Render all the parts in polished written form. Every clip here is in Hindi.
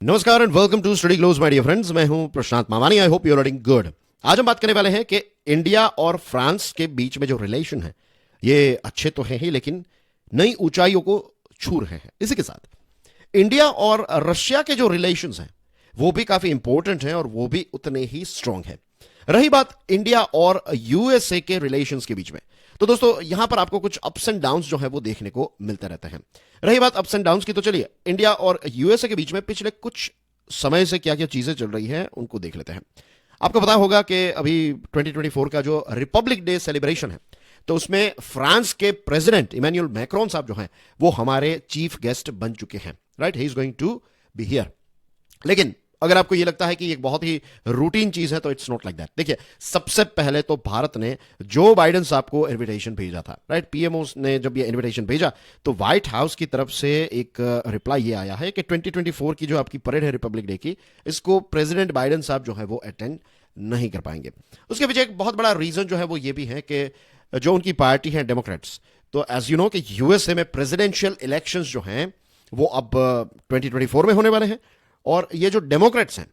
नमस्कार and welcome to study close my dear friends. मैं हूं Prashant Mamani. I hope you are doing good. आज हम बात करने वाले हैं कि इंडिया और फ्रांस के बीच में जो रिलेशन है ये अच्छे तो हैं ही, लेकिन नई ऊंचाइयों को छू रहे हैं। इसी के साथ इंडिया और रशिया के जो रिलेशंस हैं वो भी काफी इंपॉर्टेंट हैं और वो भी उतने ही स्ट्रांग है। रही बात इंडिया और यूएसए के रिलेशंस के बीच में, तो दोस्तों यहां पर आपको कुछ अप्स एंड डाउन्स जो है वो देखने को मिलते रहते हैं। रही बात अप्स एंड डाउन्स की, तो चलिए इंडिया और यूएसए के बीच में पिछले कुछ समय से क्या क्या चीजें चल रही हैं उनको देख लेते हैं। आपको पता होगा कि अभी 2024 का जो रिपब्लिक डे सेलिब्रेशन है, तो उसमें फ्रांस के प्रेसिडेंट इमैनुअल मैक्रोन साहब जो हैं वो हमारे चीफ गेस्ट बन चुके हैं। Right, he is going to be here. लेकिन अगर आपको यह लगता है कि एक बहुत ही रूटीन चीज है, तो इट्स नॉट लाइक दैट। देखिए, सबसे पहले तो भारत ने जो बाइडेन साहब को इनविटेशन भेजा था, राइट, पीएमओ ने जब ये इनविटेशन भेजा तो व्हाइट हाउस की तरफ से एक रिप्लाई ये आया है कि 2024 की जो आपकी परेड है रिपब्लिक डे की, इसको प्रेसिडेंट बाइडेन साहब जो है वो अटेंड नहीं कर पाएंगे। उसके पीछे एक बहुत बड़ा रीजन जो है वो ये भी है कि जो उनकी पार्टी है डेमोक्रेट्स, तो एज यू नो कि यूएसए में प्रेसिडेंशियल इलेक्शंस जो हैं वो अब 2024 में होने वाले हैं। और ये जो डेमोक्रेट्स हैं,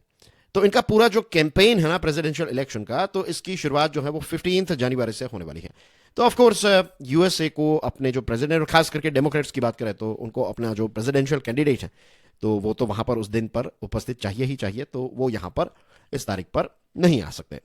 तो इनका पूरा जो कैंपेन है ना प्रेसिडेंशियल इलेक्शन का, तो इसकी शुरुआत जो है वो 15 जनवरी से होने वाली है। तो ऑफ कोर्स यूएसए को अपने जो प्रेसिडेंट, खास करके डेमोक्रेट्स की बात करें तो उनको अपना जो प्रेसिडेंशियल कैंडिडेट है तो वो तो वहां पर उस दिन पर उपस्थित चाहिए ही चाहिए, तो वो यहां पर इस तारीख पर नहीं आ सकते।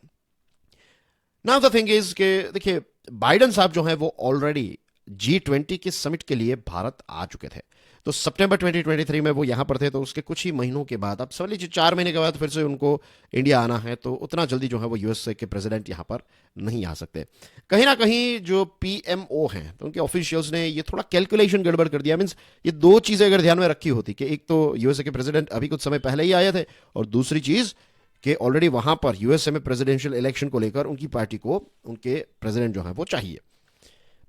नाउ द थिंग इज के देखिए, बाइडेन साहब जो है वो ऑलरेडी G20 के समिट के लिए भारत आ चुके थे। तो सितंबर 2023 में वो यहां पर थे, तो उसके कुछ ही महीनों के बाद, अब समझ लीजिए 4 महीने के बाद फिर से उनको इंडिया आना है, तो उतना जल्दी जो है वो यूएसए के प्रेसिडेंट यहां पर नहीं आ सकते। कहीं ना कहीं जो पीएमओ हैं, तो उनके ऑफिशियल्स ने ये थोड़ा कैलकुलेशन गड़बड़ कर दिया। मींस ये दो चीजें अगर ध्यान में रखी होती कि एक तो यूएसए के प्रेसिडेंट अभी कुछ समय पहले ही आए थे, और दूसरी चीज कि ऑलरेडी वहां पर यूएसए में प्रेसिडेंशियल इलेक्शन को लेकर उनकी पार्टी को उनके प्रेसिडेंट जो है वो चाहिए।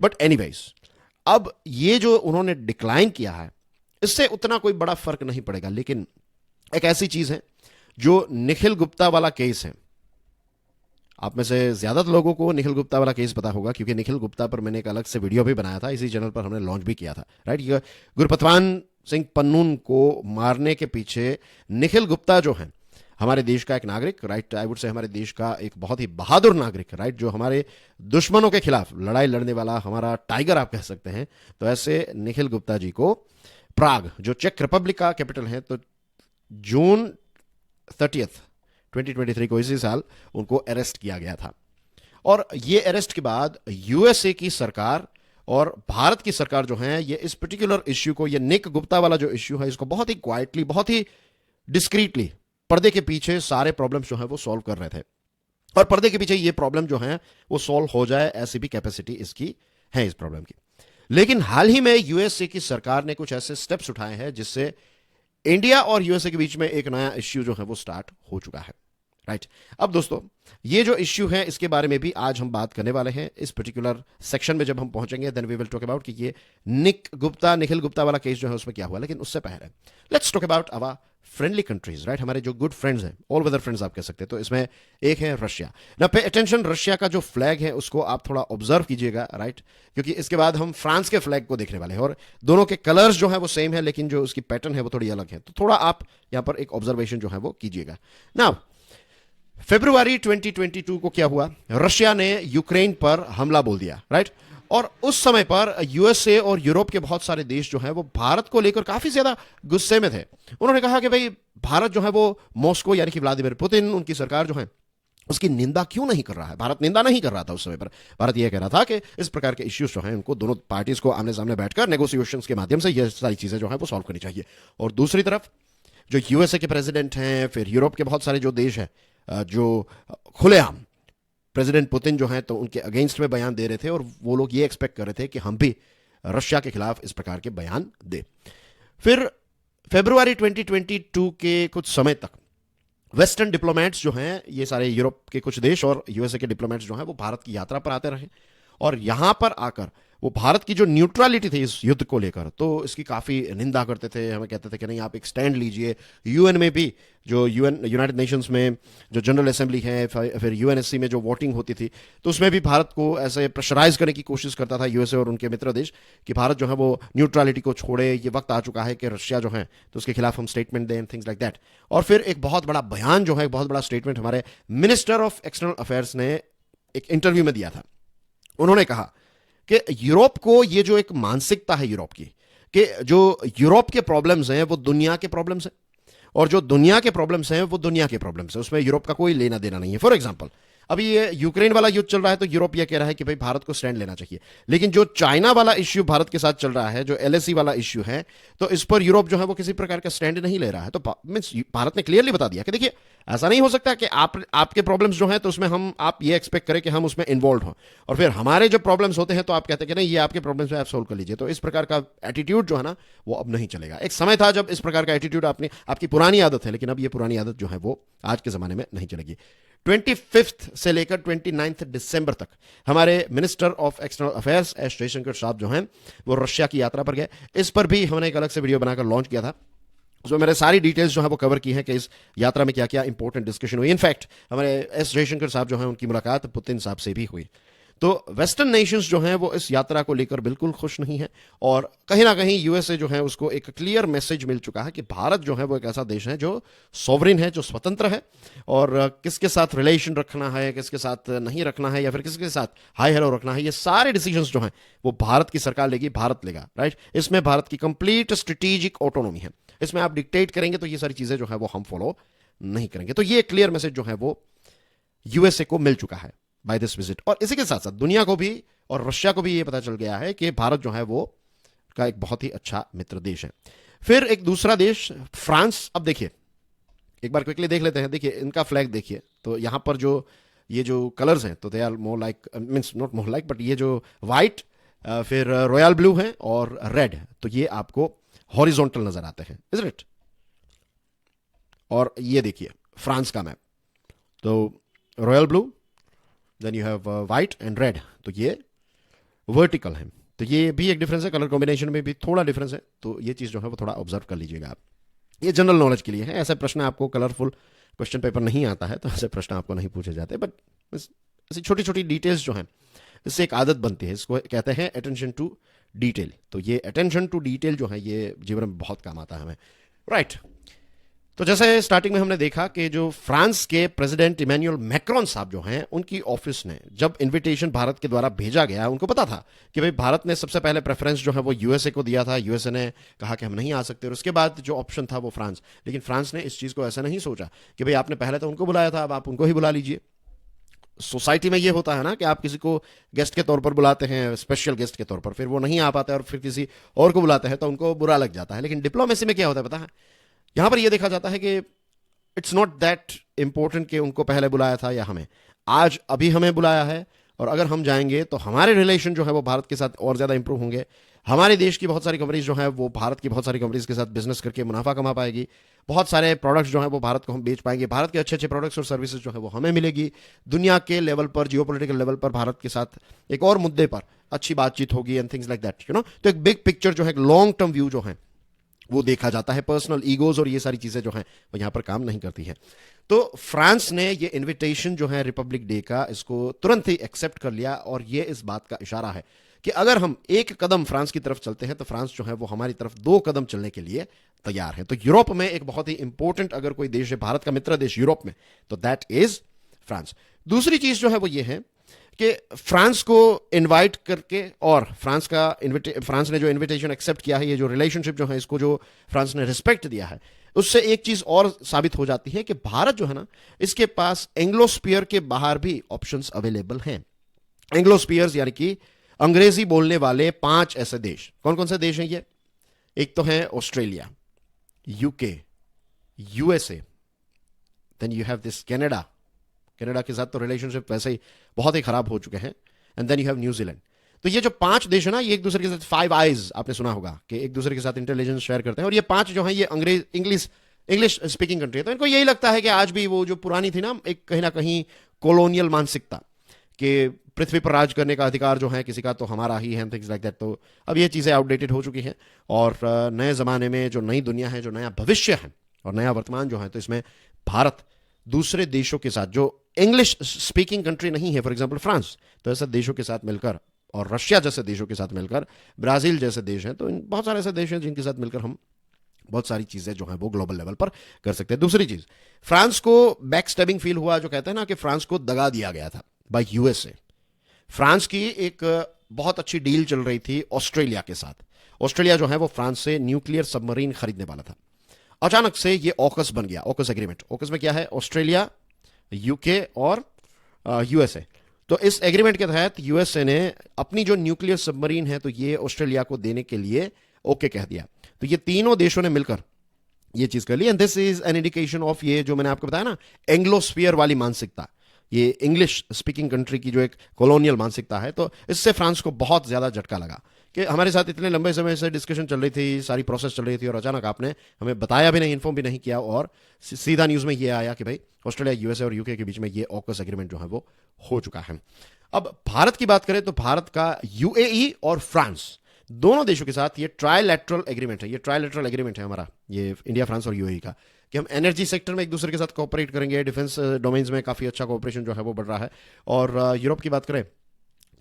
बट एनीवेज, अब ये जो उन्होंने डिक्लाइन किया है, इससे उतना कोई बड़ा फर्क नहीं पड़ेगा। लेकिन एक ऐसी चीज है जो निखिल गुप्ता वाला केस है। आप में से ज्यादातर लोगों को निखिल गुप्ता वाला केस पता होगा, क्योंकि निखिल गुप्ता पर मैंने एक अलग से वीडियो भी बनाया था, इसी चैनल पर हमने लॉन्च भी किया था। राइट, ये गुरपतवान सिंह पन्नून को मारने के पीछे निखिल गुप्ता जो है हमारे देश का एक नागरिक, राइट, आई वुड से हमारे देश का एक बहुत ही बहादुर नागरिक, राइट, जो हमारे दुश्मनों के खिलाफ लड़ाई लड़ने वाला हमारा टाइगर आप कह सकते हैं। तो ऐसे निखिल गुप्ता जी को प्राग, जो चेक रिपब्लिक का कैपिटल है, तो जून 30 2023 को, इसी साल, उनको अरेस्ट किया गया था। और ये अरेस्ट के बाद यूएसए की सरकार और भारत की सरकार जो है, ये इस पर्टिकुलर इश्यू को, ये निक गुप्ता वाला जो इश्यू है, इसको बहुत ही क्वाइटली, बहुत ही डिस्क्रीटली, पर्दे के पीछे सारे प्रॉब्लम्स जो है वो सॉल्व कर रहे थे। और पर्दे के पीछे ये प्रॉब्लम जो है वो सॉल्व हो जाए, ऐसी भी कैपेसिटी इसकी है, इस प्रॉब्लम की। लेकिन हाल ही में यूएसए की सरकार ने कुछ ऐसे स्टेप्स उठाए हैं जिससे इंडिया और यूएसए के बीच में एक नया इश्यू जो है वो स्टार्ट हो चुका है। राइट, अब दोस्तों ये जो इश्यू है इसके बारे में भी आज हम बात करने वाले हैं। इस पर्टिकुलर सेक्शन में जब हम पहुंचेंगे then we will talk about कि ये निखिल गुप्ता वाला केस जो है उसमें क्या हुआ। लेकिन उससे पहले let's talk about our friendly countries, right, हमारे जो गुड फ्रेंड्स हैं, ऑल वेदर फ्रेंड्स आप कह सकते हैं। तो इसमें एक है रशिया। ना पे अटेंशन, रशिया का जो फ्लैग है उसको आप थोड़ा ऑब्जर्व कीजिएगा, राइट, क्योंकि इसके बाद हम फ्रांस के फ्लैग को देखने वाले हैं। और दोनों के कलर्स जो है वो सेम है, लेकिन जो उसकी पैटर्न है वो थोड़ी अलग है। तो थोड़ा आप यहां पर एक ऑब्जर्वेशन जो है वो कीजिएगा। नाउ फरवरी 2022 को क्या हुआ, रशिया ने यूक्रेन पर हमला बोल दिया, राइट। और उस समय पर यूएसए और यूरोप के बहुत सारे देश जो हैं वो भारत को लेकर काफी ज्यादा गुस्से में थे। उन्होंने कहा कि भाई भारत जो है वो मॉस्को यानी कि व्लादिमीर पुतिन, उनकी सरकार जो है उसकी निंदा क्यों नहीं कर रहा है। भारत निंदा नहीं कर रहा था उस समय पर। भारत यह कह रहा था कि इस प्रकार के इश्यूज जो हैं उनको दोनों पार्टीज को आमने सामने बैठकर नेगोशिएशंस के माध्यम से ये सारी चीजें जो है वो सॉल्व करनी चाहिए। और दूसरी तरफ जो यूएसए के प्रेसिडेंट हैं, फिर यूरोप के बहुत सारे जो देश हैं जो खुलेआम प्रेसिडेंट पुतिन जो हैं तो उनके अगेंस्ट में बयान दे रहे थे, और वो लोग ये एक्सपेक्ट कर रहे थे कि हम भी रशिया के खिलाफ इस प्रकार के बयान दें। फिर फरवरी 2022 के कुछ समय तक वेस्टर्न डिप्लोमेट्स जो हैं, ये सारे यूरोप के कुछ देश और यूएसए के डिप्लोमेट्स जो हैं वो भारत की यात्रा पर आते रहे, और यहां पर आकर वो भारत की जो न्यूट्रलिटी थी इस युद्ध को लेकर, तो इसकी काफ़ी निंदा करते थे। हमें कहते थे कि नहीं, आप एक स्टैंड लीजिए। यूएन में भी, जो यूनाइटेड नेशंस में जो जनरल असेंबली है, फिर यूएनएससी में जो वोटिंग होती थी, तो उसमें भी भारत को ऐसे प्रेशराइज करने की कोशिश करता था यूएसए और उनके मित्र देश कि भारत जो है वो न्यूट्रलिटी को छोड़े, ये वक्त आ चुका है कि रशिया जो है तो उसके खिलाफ हम स्टेटमेंट दें, थिंग्स लाइक दैट। और फिर एक बहुत बड़ा बयान जो है, एक बहुत बड़ा स्टेटमेंट हमारे मिनिस्टर ऑफ एक्सटर्नल अफेयर्स ने एक इंटरव्यू में दिया था। उन्होंने कहा कि यूरोप को ये जो एक मानसिकता है यूरोप की, कि जो यूरोप के प्रॉब्लम्स हैं वो दुनिया के प्रॉब्लम्स हैं, और जो दुनिया के प्रॉब्लम्स हैं वो दुनिया के प्रॉब्लम्स हैं, उसमें यूरोप का कोई लेना देना नहीं है। फॉर एग्जांपल, अभी ये यूक्रेन वाला युद्ध चल रहा है तो यूरोप ये कह रहा है कि भाई भारत को स्टैंड लेना चाहिए, लेकिन जो चाइना वाला इश्यू भारत के साथ चल रहा है, जो एलएसी वाला इश्यू है, तो इस पर यूरोप जो है वो किसी प्रकार का स्टैंड नहीं ले रहा है। तो मींस भारत ने क्लियरली बता दिया कि देखिए, ऐसा नहीं हो सकता कि आपके प्रॉब्लम्स जो हैं तो उसमें आप ये एक्सपेक्ट करें कि हम उसमें इन्वॉल्व हों, और फिर हमारे जब प्रॉब्लम्स होते हैं तो आप कहते हैं कि नहीं, ये आपके प्रॉब्लम्स है, आप सोल्व कर लीजिए। तो इस प्रकार का एटीट्यूड जो है ना, वो अब नहीं चलेगा। एक समय था जब इस प्रकार का एटीट्यूड आपकी पुरानी आदत है, लेकिन अब ये पुरानी आदत जो है वो आज के जमाने में नहीं चलेगी। 25 से लेकर 29 दिसंबर तक हमारे minister of external affairs S Jaishankar साहब जो हैं वो रशिया की यात्रा पर गए। इस पर भी हमने एक अलग से वीडियो बनाकर लॉन्च किया था, उसमें मैंने सारी डिटेल्स जो है वो कवर की है कि इस यात्रा में क्या क्या इंपॉर्टेंट डिस्कशन हुई। इनफैक्ट हमारे एस जयशंकर साहब जो हैं उनकी मुलाकात पुतिन साहब से भी हुई। तो वेस्टर्न नेशंस जो हैं वो इस यात्रा को लेकर बिल्कुल खुश नहीं है, और कहीं ना कहीं यूएसए जो है उसको एक क्लियर मैसेज मिल चुका है कि भारत जो है वो एक ऐसा देश है जो सॉवरिन है, जो स्वतंत्र है, और किसके साथ रिलेशन रखना है, किसके साथ नहीं रखना है, या फिर किसके साथ हाई हेलो रखना है, ये सारे डिसीजंस जो हैं वो भारत की सरकार लेगी, भारत लेगा, राइट। इसमें भारत की कंप्लीट स्ट्रेटेजिक ऑटोनॉमी है। इसमें आप डिक्टेट करेंगे तो ये सारी चीजें जो है वो हम फॉलो नहीं करेंगे। तो ये क्लियर मैसेज जो है वो यूएसए को मिल चुका है बाय दिस विजिट। और इसी के साथ साथ दुनिया को भी और रशिया को भी ये पता चल गया है कि भारत जो है वो का एक बहुत ही अच्छा मित्र देश है। फिर एक दूसरा देश फ्रांस। अब देखिए, एक बार क्विकली देख लेते हैं। देखिए, इनका फ्लैग देखिए, तो यहां पर जो ये जो कलर्स हैं तो they are more like, means not more like, but ये जो व्हाइट, फिर रॉयल ब्लू है और रेड है, तो ये आपको हॉरिजॉन्टल नजर आते हैं, इज इट। और ये देखिए फ्रांस का मैप, तो royal blue, then you have white and red, तो ये वर्टिकल है। तो ये भी एक डिफरेंस है, कलर कॉम्बिनेशन में भी थोड़ा डिफरेंस है, तो ये चीज़ जो है वो थोड़ा ऑब्जर्व कर लीजिएगा आप। ये जनरल नॉलेज के लिए है, ऐसे प्रश्न आपको कलरफुल क्वेश्चन पेपर नहीं आता है तो ऐसे प्रश्न आपको नहीं पूछे जाते, बट ऐसी छोटी छोटी डिटेल्स जो हैं इससे एक आदत बनती है, इसको कहते हैं अटेंशन टू डिटेल। तो ये अटेंशन टू डिटेल जो है ये जीवन में बहुत काम आता है हमें, राइट। तो जैसे स्टार्टिंग में हमने देखा कि जो फ्रांस के प्रेसिडेंट इमैनुअल मैक्रोन साहब जो हैं, उनकी ऑफिस ने जब इनविटेशन भारत के द्वारा भेजा गया, उनको पता था कि भाई भारत ने सबसे पहले प्रेफरेंस जो है वो यूएसए को दिया था, यूएसए ने कहा कि हम नहीं आ सकते, और उसके बाद जो ऑप्शन था वो फ्रांस। लेकिन फ्रांस ने इस चीज़ को ऐसा नहीं सोचा कि भाई आपने पहले तो उनको बुलाया था, अब आप उनको ही बुला लीजिए। सोसाइटी में ये होता है ना कि आप किसी को गेस्ट के तौर पर बुलाते हैं, स्पेशल गेस्ट के तौर पर, फिर वो नहीं आ पाते और फिर किसी और को बुलाते हैं तो उनको बुरा लग जाता है। लेकिन डिप्लोमेसी में क्या होता है पता है, यहां पर यह देखा जाता है कि इट्स नॉट दैट इंपॉर्टेंट कि उनको पहले बुलाया था या हमें, आज अभी हमें बुलाया है, और अगर हम जाएंगे तो हमारे रिलेशन जो है वो भारत के साथ और ज्यादा इंप्रूव होंगे। हमारे देश की बहुत सारी कंपनीज जो है वो भारत की बहुत सारी कंपनीज के साथ बिजनेस करके मुनाफा कमा पाएगी, बहुत सारे प्रोडक्ट्स जो है वो भारत को हम बेच पाएंगे, भारत के अच्छे अच्छे प्रोडक्ट्स और सर्विसेज जो है वो हमें मिलेगी। दुनिया के लेवल पर, जियोपॉलिटिकल लेवल पर भारत के साथ एक और मुद्दे पर अच्छी बातचीत होगी, and things like that, you know. तो एक बिग पिक्चर जो है, लॉन्ग टर्म व्यू जो है वो देखा जाता है। पर्सनल ईगोज और ये सारी चीजें जो हैं वो यहां पर काम नहीं करती हैं। तो फ्रांस ने ये इनविटेशन जो है रिपब्लिक डे का, इसको तुरंत ही एक्सेप्ट कर लिया, और ये इस बात का इशारा है कि अगर हम एक कदम फ्रांस की तरफ चलते हैं तो फ्रांस जो है वो हमारी तरफ 2 कदम चलने के लिए तैयार है। तो यूरोप में एक बहुत ही इंपॉर्टेंट अगर कोई देश है, भारत का मित्र देश यूरोप में, तो दैट इज फ्रांस। दूसरी चीज जो है वो ये है कि फ्रांस को इनवाइट करके, और फ्रांस ने जो इनविटेशन एक्सेप्ट किया है, ये जो रिलेशनशिप जो है इसको जो फ्रांस ने रिस्पेक्ट दिया है, उससे एक चीज और साबित हो जाती है कि भारत जो है ना, इसके पास एंग्लोस्फीयर के बाहर भी ऑप्शंस अवेलेबल हैं। एंग्लोस्फीयर यानी कि अंग्रेजी बोलने वाले 5 ऐसे देश। कौन कौन से देश हैं ये? एक तो है Australia, UK, USA, then you have this Canada. Canada के साथ तो रिलेशनशिप वैसे ही बहुत ही खराब हो चुके हैं, and then you have New Zealand. तो ये जो 5 देश है ना, ये एक दूसरे के साथ 5 आइज, आपने सुना होगा कि एक दूसरे के साथ इंटेलिजेंस शेयर करते हैं, और ये 5 जो है ये इंग्लिश स्पीकिंग कंट्री है। तो इनको यही लगता है कि आज भी वो जो पुरानी थी ना, एक कहीं ना कहीं कॉलोनियल मानसिकता, कि पृथ्वी पर राज करने का अधिकार जो है किसी का तो हमारा ही है, थिंग्स लाइक दैट। तो अब ये चीज़ें आउटडेटेड हो चुकी हैं और नए ज़माने में जो नई दुनिया है, जो नया भविष्य है और नया वर्तमान जो है, तो इसमें भारत दूसरे देशों के साथ जो इंग्लिश स्पीकिंग कंट्री नहीं है, फॉर एग्जाम्पल फ्रांस, तो ऐसे देशों के साथ मिलकर और रशिया जैसे देशों के साथ मिलकर, ब्राज़ील जैसे देश हैं, तो बहुत सारे ऐसे देश हैं जिनके साथ मिलकर हम बहुत सारी चीज़ें जो हैं वो ग्लोबल लेवल पर कर सकते हैं। दूसरी चीज़, फ्रांस को बैक स्टैबिंग फील हुआ, जो कहते हैं ना कि फ्रांस को दगा दिया गया था बाय यूएसए। फ्रांस की एक बहुत अच्छी डील चल रही थी ऑस्ट्रेलिया के साथ। ऑस्ट्रेलिया जो है वो फ्रांस से न्यूक्लियर सबमरीन खरीदने वाला था। अचानक से ये ऑकस बन गया, ऑकस एग्रीमेंट। ऑकस में क्या है? ऑस्ट्रेलिया, यूके और यूएसए। तो इस एग्रीमेंट के तहत यूएसए ने अपनी जो न्यूक्लियर सबमरीन है तो ये ऑस्ट्रेलिया को देने के लिए ओके कह दिया। तो ये तीनों देशों ने मिलकर ये चीज कर ली। And this is an indication of ये जो मैंने आपको बताया ना, एंग्लोस्फीयर वाली मानसिकता, ये इंग्लिश स्पीकिंग कंट्री की जो एक कॉलोनियल मानसिकता है, तो इससे फ्रांस को बहुत ज्यादा झटका लगा कि हमारे साथ इतने लंबे समय से डिस्कशन चल रही थी, सारी प्रोसेस चल रही थी और अचानक आपने हमें बताया भी नहीं, इन्फॉर्म भी नहीं किया और सीधा न्यूज में ये आया कि भाई ऑस्ट्रेलिया, यूएसए और यूके के बीच में ये ऑकस एग्रीमेंट जो है वो हो चुका है। अब भारत की बात करें तो भारत का यूएई और फ्रांस दोनों देशों के साथ ये ट्राइलैटरल एग्रीमेंट है। ये ट्राइलैटरल एग्रीमेंट है हमारा, ये इंडिया, फ्रांस और यूएई का, कि हम एनर्जी सेक्टर में एक दूसरे के साथ कोऑपरेट करेंगे। डिफेंस डोमेन्स में काफी अच्छा कोऑपरेशन जो है वो बढ़ रहा है। और यूरोप की बात करें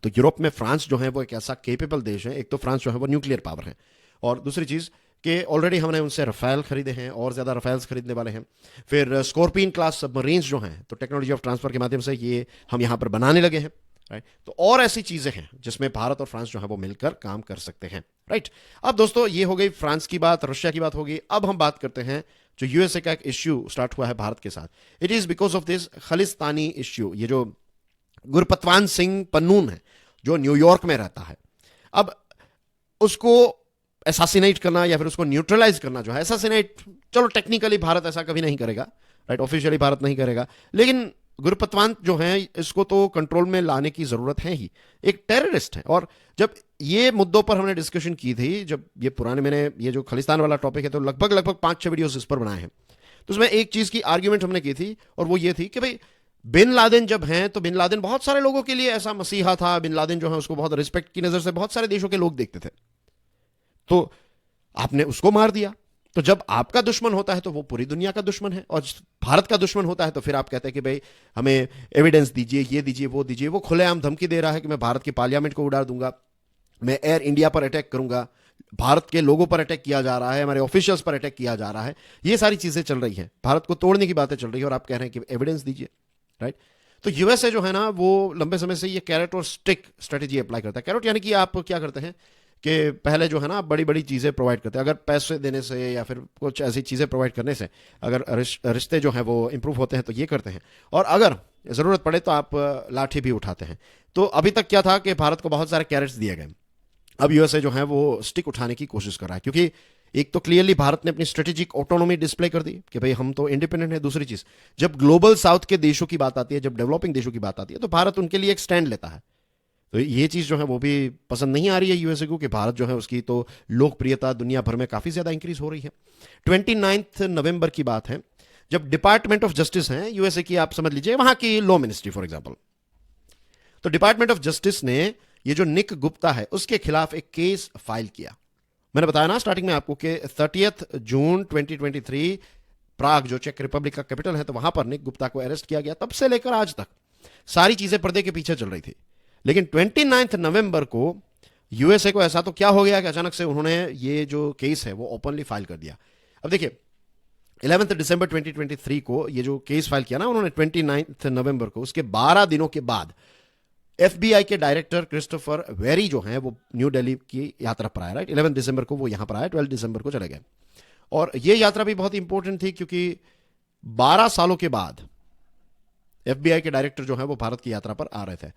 तो यूरोप में फ्रांस जो है वो एक ऐसा केपेबल देश है। एक तो फ्रांस जो है वो न्यूक्लियर पावर है और दूसरी चीज कि ऑलरेडी हमने उनसे रफेल खरीदे हैं और ज्यादा रफेल्स खरीदने वाले हैं। फिर स्कॉर्पियन क्लास सबमरीन्स जो हैं तो टेक्नोलॉजी ऑफ ट्रांसफर के माध्यम से ये हम यहां पर बनाने लगे हैं, राइट। तो और ऐसी चीजें हैं जिसमें भारत और फ्रांस जो है वो मिलकर काम कर सकते हैं, राइट। अब दोस्तों ये हो गई फ्रांस की बात, रशिया की बात होगी। अब हम बात करते हैं जो यूएसए का एक इश्यू स्टार्ट हुआ है भारत के साथ। It is because of this Khalistani issue. ये जो गुरपतवान सिंह पन्नून है जो न्यूयॉर्क में रहता है, अब उसको एसासिनेट करना या फिर उसको न्यूट्रलाइज करना जो है, एसासिनेट चलो टेक्निकली भारत ऐसा कभी नहीं करेगा, राइट, ऑफिशियली भारत नहीं करेगा, लेकिन गुरपतवान जो है इसको तो कंट्रोल में लाने की जरूरत है ही। एक टेररिस्ट है। और जब ये मुद्दों पर हमने डिस्कशन की थी, जब ये पुराने, मैंने ये जो खालिस्तान वाला टॉपिक है तो लगभग 5-6 वीडियोस इस पर बनाए हैं, तो उसमें एक चीज की आर्ग्यूमेंट हमने की थी और वो ये थी कि भाई बिन लादेन जब हैं तो बिन लादेन बहुत सारे लोगों के लिए ऐसा मसीहा था। बिन लादेन जो है उसको बहुत रिस्पेक्ट की नजर से बहुत सारे देशों के लोग देखते थे, तो आपने उसको मार दिया। तो जब आपका दुश्मन होता है तो वो पूरी दुनिया का दुश्मन है, और भारत का दुश्मन होता है तो फिर आप कहते हैं कि भाई हमें एविडेंस दीजिए, ये दीजिए, वो दीजिए। वो खुलेआम धमकी दे रहा है कि मैं भारत की पार्लियामेंट को उड़ा दूंगा, मैं एयर इंडिया पर अटैक करूंगा, भारत के लोगों पर अटैक किया जा रहा है, हमारे ऑफिशियल्स पर अटैक किया जा रहा है। ये सारी चीजें चल रही हैं, भारत को तोड़ने की बातें चल रही है और आप कह रहे हैं कि एविडेंस दीजिए, राइट। तो यूएसए जो है ना वो लंबे समय से ये कैरेट और स्टिक स्ट्रेटेजी अप्लाई करता है। कैरेट यानी कि आप क्या करते हैं कि पहले जो है ना आप बड़ी बड़ी चीज़ें प्रोवाइड करते हैं, अगर पैसे देने से या फिर कुछ ऐसी चीज़ें प्रोवाइड करने से अगर रिश्ते जो हैं वो इंप्रूव होते हैं तो ये करते हैं, और अगर ज़रूरत पड़े तो आप लाठी भी उठाते हैं। तो अभी तक क्या था कि भारत को बहुत सारे कैरेट्स दिए गए, अब यूएसए जो है वो स्टिक उठाने की कोशिश कर रहा है, क्योंकि एक तो क्लियरली भारत ने अपनी स्ट्रेटेजिक ऑटोनॉमी डिस्प्ले कर दी कि भाई हम तो इंडिपेंडेंट है। दूसरी चीज, जब ग्लोबल साउथ के देशों की बात आती है, जब डेवलपिंग देशों की बात आती है, तो भारत उनके लिए एक स्टैंड लेता है। तो ये चीज जो है वो भी पसंद नहीं आ रही है यूएसए को कि भारत जो है उसकी तो लोकप्रियता दुनिया भर में काफी ज्यादा इंक्रीज हो रही है। 29 नवंबर की बात है जब डिपार्टमेंट ऑफ जस्टिस है यूएसए की, आप समझ लीजिए वहां की लॉ मिनिस्ट्री फॉर एग्जाम्पल, तो डिपार्टमेंट ऑफ जस्टिस ने ये जो निक गुप्ता है उसके खिलाफ एक केस फाइल किया। मैंने बताया ना स्टार्टिंग में आपको कि 30 जून 2023 प्राग जो चेक रिपब्लिक का कैपिटल है, तो वहां पर निक गुप्ता को अरेस्ट किया गया। तब से लेकर आज तक सारी चीजें पर्दे के पीछे चल रही थी, लेकिन 29 नवंबर को यूएसए को ऐसा तो क्या हो गया कि अचानक से उन्होंने ये जो केस है वो ओपनली फाइल कर दिया। अब देखिए 11 दिसंबर 2023 को ये जो केस फाइल किया ना उन्होंने 29 नवंबर को, उसके 12 दिनों के बाद एफबीआई के डायरेक्टर क्रिस्टोफर वेरी जो हैं वो न्यू दिल्ली की यात्रा पर आया, राइट। 11 दिसंबर को वो यहां पर आया, 12 दिसंबर को चले गए। और ये यात्रा भी बहुत इंपॉर्टेंट थी क्योंकि 12 सालों के बाद एफबीआई के डायरेक्टर जो है वो भारत की यात्रा पर आ रहे थे।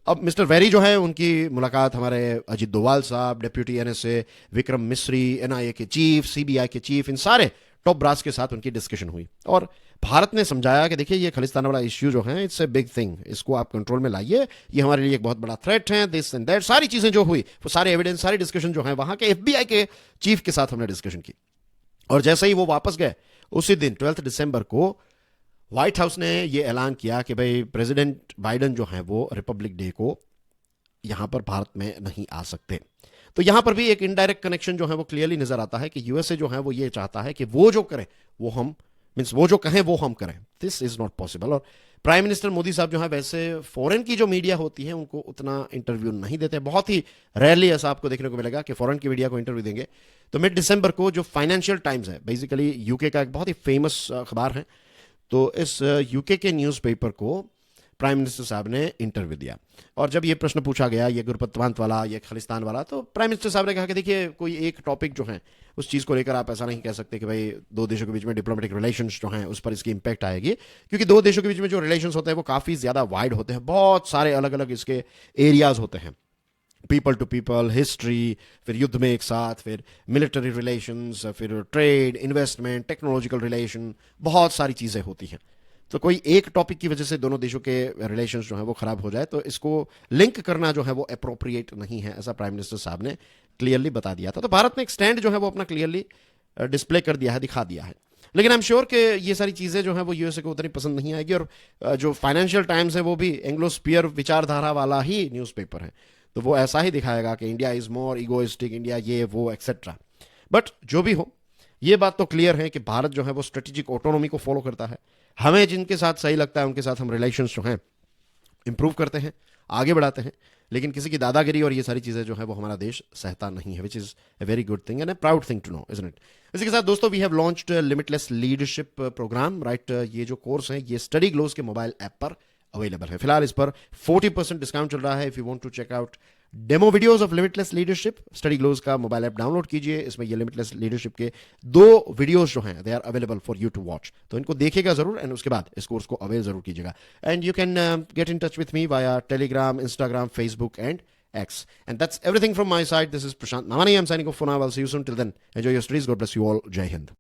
अब मिस्टर वेरी जो है उनकी मुलाकात हमारे अजित डोवाल साहब, डेप्यूटी एनएसए विक्रम मिश्री, एनआईए के चीफ, सीबीआई के चीफ, इन सारे टॉप ब्रास के साथ उनकी डिस्कशन हुई और भारत ने समझाया कि देखिए ये खालिस्तान वाला इश्यू जो है इट्स ए बिग थिंग, इसको आप कंट्रोल में लाइए, ये हमारे लिए एक बहुत बड़ा थ्रेट है, दिस एंड दैट। सारी चीजें जो हुई वो सारे एविडेंस, सारी डिस्कशन जो है वहां के एफबीआई के चीफ के साथ हमने डिस्कशन की। और जैसे ही वो वापस गए उसी दिन 12 दिसंबर को व्हाइट हाउस ने ये ऐलान किया कि भाई प्रेसिडेंट बाइडन जो हैं वो रिपब्लिक डे को यहां पर भारत में नहीं आ सकते। तो यहां पर भी एक इनडायरेक्ट कनेक्शन जो है वो क्लियरली नजर आता है कि यूएसए जो है वो ये चाहता है कि वो जो करें वो हम, मीन्स वो जो कहें वो हम करें। This is not possible. और प्राइम मिनिस्टर मोदी साहब जो है वैसे फॉरेन की जो मीडिया होती है उनको उतना इंटरव्यू नहीं देते, बहुत ही रेयरली ऐसा आपको देखने को मिलेगा कि फॉरेन की मीडिया को इंटरव्यू देंगे। तो मिड दिसंबर को जो फाइनेंशियल टाइम्स है, बेसिकली यूके का एक बहुत ही फेमस अखबार है, तो इस यूके के न्यूज़पेपर को प्राइम मिनिस्टर साहब ने इंटरव्यू दिया। और जब ये प्रश्न पूछा गया, ये गुरपतवांत वाला, ये खालिस्तान वाला, तो प्राइम मिनिस्टर साहब ने कहा कि देखिए कोई एक टॉपिक जो है उस चीज़ को लेकर आप ऐसा नहीं कह सकते कि भाई दो देशों के बीच में डिप्लोमेटिक रिलेशंस जो हैं उस पर इसकी इंपैक्ट आएगी, क्योंकि दो देशों के बीच में जो रिलेशंस होते हैं वो काफ़ी ज़्यादा वाइड होते हैं, बहुत सारे अलग अलग इसके एरियाज होते हैं, पीपल टू पीपल, हिस्ट्री, फिर युद्ध में एक साथ, फिर मिलिट्री रिलेशंस, फिर ट्रेड, इन्वेस्टमेंट, टेक्नोलॉजिकल रिलेशन, बहुत सारी चीज़ें होती हैं। तो कोई एक टॉपिक की वजह से दोनों देशों के रिलेशंस जो है वो खराब हो जाए तो इसको लिंक करना जो है वो अप्रोप्रिएट नहीं है, ऐसा प्राइम मिनिस्टर साहब ने क्लियरली बता दिया था। तो भारत ने एक स्टैंड जो है वो अपना क्लियरली डिस्प्ले कर दिया है, दिखा दिया है। लेकिन आई एम श्योर कि ये सारी चीज़ें जो है वो यूएसए को उतनी पसंद नहीं आएगी। और जो फाइनेंशियल टाइम्स है वो भी एंग्लोस्पियर विचारधारा वाला ही न्यूज़पेपर है, तो वो ऐसा ही दिखाएगा कि India is more egoistic, India ये वो एक्सेट्रा। बट जो भी हो, ये बात तो क्लियर है कि भारत जो है वो स्ट्रेटेजिक ऑटोनॉमी को फॉलो करता है। हमें जिनके साथ सही लगता है उनके साथ हम रिलेशंस जो हैं इंप्रूव करते हैं, आगे बढ़ाते हैं, लेकिन किसी की दादागिरी और ये सारी चीज़ें जो है वो हमारा देश सहता नहीं है, which is a very good thing and a proud thing to know, isn't it. इसी के साथ दोस्तों we have launched limitless leadership programme, right. ये जो कोर्स है ये स्टडी ग्लोज के मोबाइल ऐप पर अवेलेबल है। फिलहाल इस पर 40% डिस्काउंट चल रहा है। If you want to check out demo videos of limitless leadership, Study Glows का मोबाइल ऐप डाउनलोड कीजिए। इसमें ये लिमिटलेस लीडरशिप के 2 वीडियोस जो हैं they are available for you to watch, तो इनको देखिएगा जरूर एंड उसके बाद इस कोर्स को अवेल जरूर कीजिएगा। And you can get in touch with me via Telegram, Instagram, Facebook and X. And that's everything from my side. This is Prashant Namani. I'm signing off for now. I'll see you soon. Till then, enjoy your studies. God bless you all. Jai Hind.